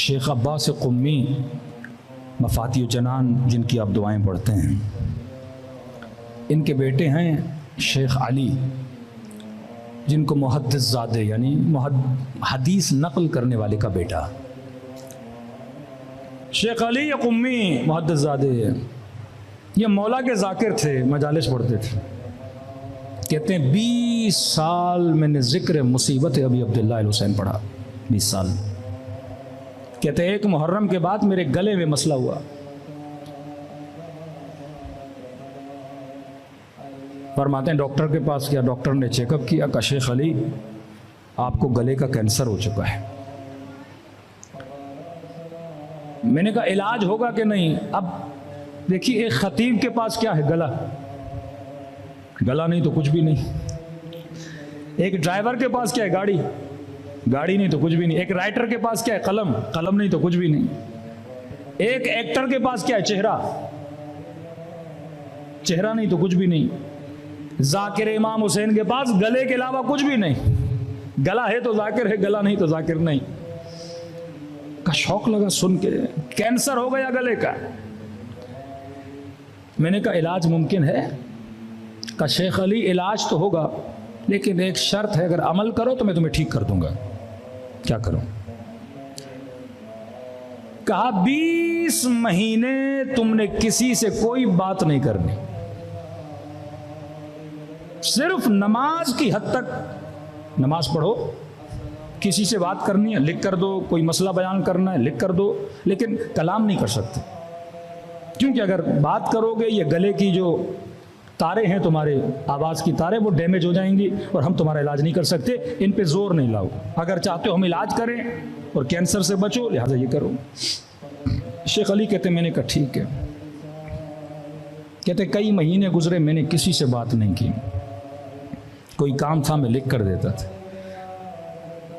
शेख अब्बास क़ुम्मी मफ़ाती जनान, जिनकी आप दुआएं पढ़ते हैं, इनके बेटे हैं शेख अली, जिनको मुहद्दिस ज़ादे यानी हदीस नक़ल करने वाले का बेटा शेख अली क़ुम्मी मुहद्दिस ज़ादे। ये मौला के ज़ाकिर थे, मजालिस पढ़ते थे। कहते हैं 20 साल मैंने ज़िक्र मुसीबत अबी अब्दुल्लाह अल हुसैन पढ़ा, 20 साल। कहते हैं एक मुहर्रम के बाद मेरे गले में मसला हुआ। फरमाते हैं डॉक्टर के पास गया, डॉक्टर ने चेकअप किया, कहा शेख अली आपको गले का कैंसर हो चुका है। मैंने कहा इलाज होगा कि नहीं? अब देखिए एक खतीब के पास क्या है, गला, गला नहीं तो कुछ भी नहीं। एक ड्राइवर के पास क्या है, गाड़ी, गाड़ी नहीं तो कुछ भी नहीं। एक राइटर के पास क्या है, कलम, कलम नहीं तो कुछ भी नहीं। एक एक्टर के पास क्या है, चेहरा, चेहरा नहीं तो कुछ भी नहीं। जाकिर इमाम हुसैन के पास गले के अलावा कुछ भी नहीं। गला है तो जाकिर है, गला नहीं तो जाकिर नहीं। का शौक लगा सुन के, कैंसर हो गया गले का। मैंने कहा इलाज मुमकिन है? का शेख अली इलाज तो होगा, लेकिन एक शर्त है, अगर अमल करो तो मैं तुम्हें ठीक कर दूंगा। क्या करूं? कहा 20 महीने तुमने किसी से कोई बात नहीं करनी, सिर्फ नमाज की हद तक नमाज पढ़ो। किसी से बात करनी है लिख कर दो, कोई मसला बयान करना है लिख कर दो, लेकिन कलाम नहीं कर सकते, क्योंकि अगर बात करोगे ये गले की जो तारे हैं तुम्हारे, आवाज़ की तारे, वो डैमेज हो जाएंगी और हम तुम्हारा इलाज नहीं कर सकते। इन पे जोर नहीं लाओ। अगर चाहते हो हम इलाज करें और कैंसर से बचो, लिहाजा ये करो। शेख अली कहते मैंने कहा ठीक है। कहते कई महीने गुजरे, मैंने किसी से बात नहीं की। कोई काम था मैं लिख कर देता था।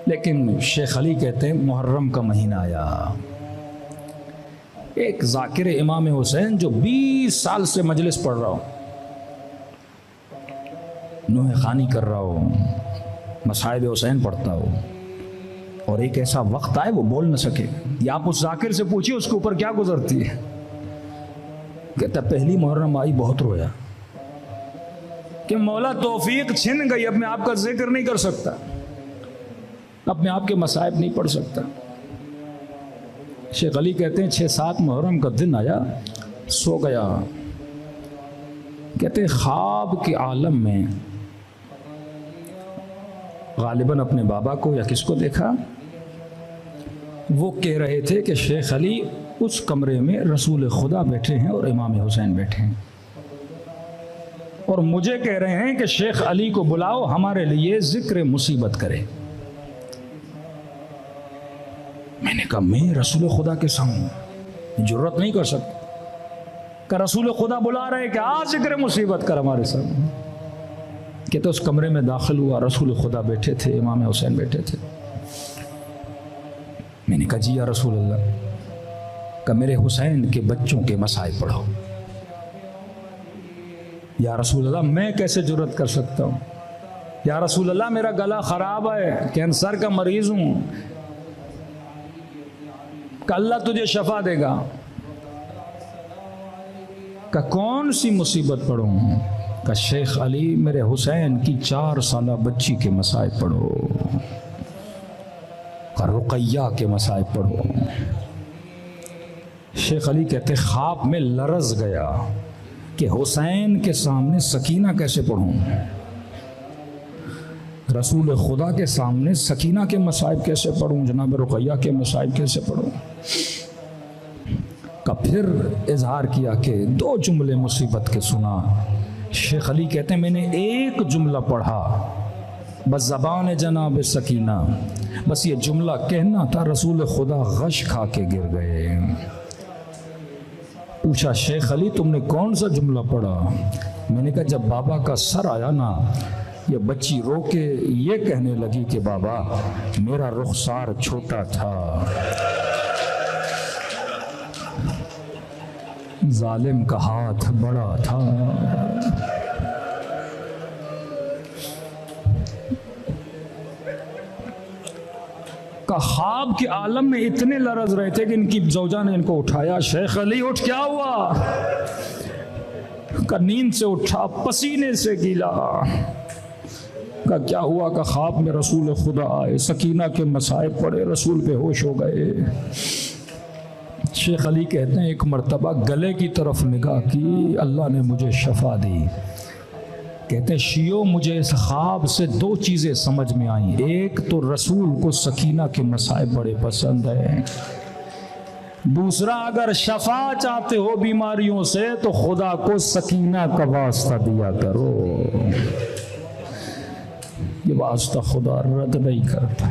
लेकिन शेख अली कहते हैं मुहर्रम का महीना आया, एक जाकिर इमाम हुसैन जो 20 साल से मजलिस पढ़ रहा हो, नूह खानी कर रहा हो, मसाइब हुसैन पढ़ता हो, और एक ऐसा वक्त आए वो बोल न सके। या आप उस जाकिर से पूछिए उसके ऊपर क्या गुजरती है। कहता पहली मुहर्रम आई बहुत रोया कि मौला तौफीक छिन गई, अब मैं आपका जिक्र नहीं कर सकता, अपने आप के मसाइब नहीं पढ़ सकता। शेख अली कहते हैं 6-7 मुहर्रम का दिन आया, सो गया। कहते हैं ख्वाब के आलम में गालिबन अपने बाबा को या किसको देखा, वो कह रहे थे कि शेख अली उस कमरे में रसूल खुदा बैठे हैं और इमाम हुसैन बैठे हैं, और मुझे कह रहे हैं कि शेख अली को बुलाओ, हमारे लिए जिक्र मुसीबत करे। मैंने कहा मैं रसूल खुदा के सामने जुर्रत नहीं कर सकता। का रसूल खुदा बुला रहे कि आज जिक्र मुसीबत कर हमारे सामने। कहते उस कमरे में दाखिल हुआ, रसूल खुदा बैठे थे, इमाम हुसैन बैठे थे। मैंने कहा जी या रसूल अल्लाह, का मेरे हुसैन के बच्चों के मसाइब पढ़ो। या रसूल अल्लाह मैं कैसे जुर्रत कर सकता हूँ? या रसूल अल्लाह मेरा गला खराब है, कैंसर का मरीज हूँ, का अल्लाह तुझे शफा देगा। का कौन सी मुसीबत पढ़ूं? का शेख अली मेरे हुसैन की 4 साला बच्ची के मसाइब पढ़ो, का रुकैया के मसाइब पढ़ो। शेख अली कहते ख्वाब में लरज गया कि हुसैन के सामने सकीना कैसे पढ़ूं, रसूल खुदा के सामने सकीना के मसाइब कैसे पढ़ूं, जनाब रुकैया के मसाइब कैसे पढ़ूं। का फिर इजहार किया कि 2 जुमले मुसीबत के सुना। शेख अली कहते हैं मैंने एक जुमला पढ़ा, बस ज़बान जनाब सकीना, बस ये जुमला कहना था, रसूल खुदा गश खा के गिर गए। पूछा शेख अली तुमने कौन सा जुमला पढ़ा? मैंने कहा जब बाबा का सर आया ना, ये बच्ची रो के ये कहने लगी कि बाबा मेरा रुखसार छोटा था, जालिम का हाथ बड़ा था। का ख्वाब के आलम में इतने लरज रहे थे कि इनकी जौजा ने इनको उठाया, शेख अली उठ, क्या हुआ? का नींद से उठा, पसीने से गीला। का क्या हुआ? का ख्वाब में रसूल खुदा आए, सकीना के मसाइब पड़े, रसूल बेहोश हो गए। शेख अली कहते हैं एक मर्तबा गले की तरफ निगाह की, अल्लाह ने मुझे शफा दी। कहते हैं शियो, मुझे इस ख्वाब से दो चीज़ें समझ में आई। एक तो रसूल को सकीना के मसाइब बड़े पसंद है, दूसरा अगर शफा चाहते हो बीमारियों से तो खुदा को सकीना का वास्ता दिया करो। ये वास्ता खुदा रद्द नहीं करता।